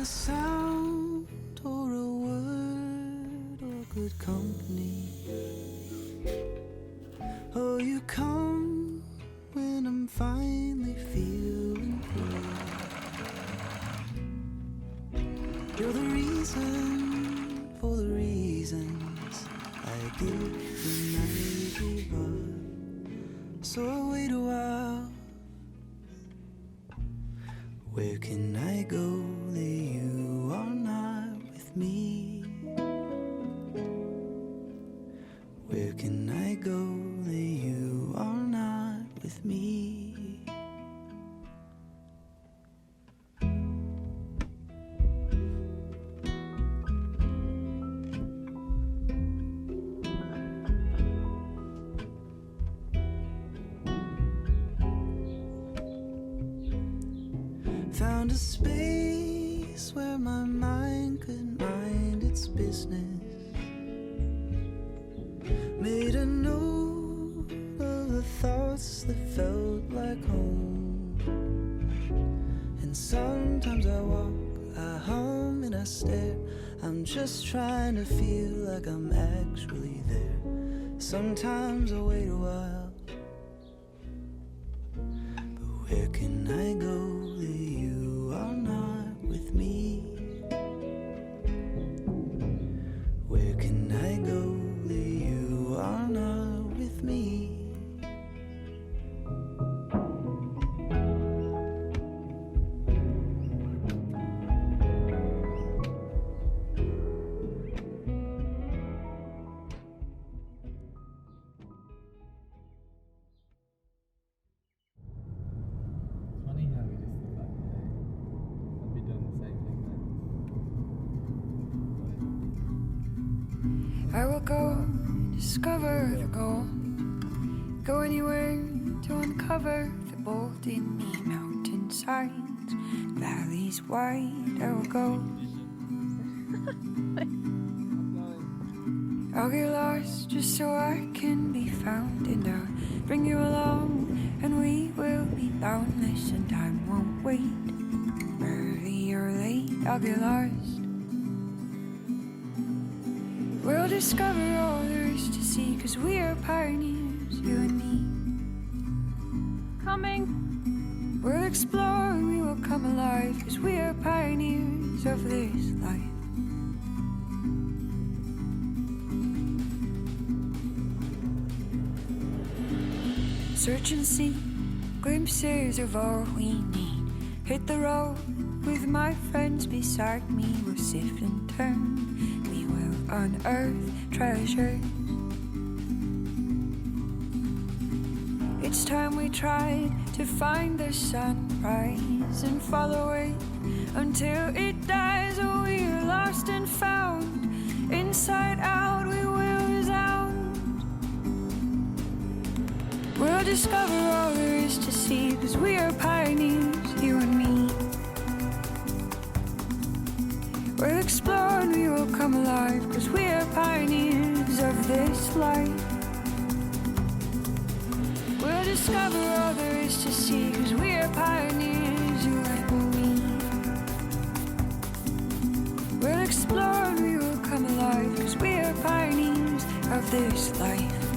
a sound or a word or good company. Oh, you come when I'm finally feeling free. You're the reason for the reasons I give when I give up. So I wait a while. Where can I go that you are not with me? Where can I go that you are not with me? Found a space where my mind could mind its business. Made a note of the thoughts that felt like home. And sometimes I walk, I hum and I stare. I'm just trying to feel like I'm actually there. Sometimes I wait a while. But where can I go that you are not with me? Where can I go that you are not with me? Funny how we just look like I'd be doing the same thing then. I will go discover the goal. Go anywhere to uncover the bold in me. Mountainsides, valleys wide. I will go. I'll get lost just so I can be found, and I'll bring you along, and we will be boundless, and time won't wait. Early or late, I'll get lost. We'll discover all there is to see, 'cause we are pioneers, you and me. Coming. We'll explore and we will come alive, 'cause we are pioneers of this life. Search and see glimpses of all we need. Hit the road with my friends beside me. We'll sift and turn. We will unearth treasures. It's time we tried to find the sunrise and follow it until it dies. Oh, we're lost and found. Inside out we will resound. We'll discover all there is to see, 'cause we are pioneers, you and me. We'll explore and we will come alive, 'cause we are pioneers of this life. We'll discover all there is to see, 'cause we are pioneers, you and me. We'll explore and we will come alive, 'cause we are pioneers of this life.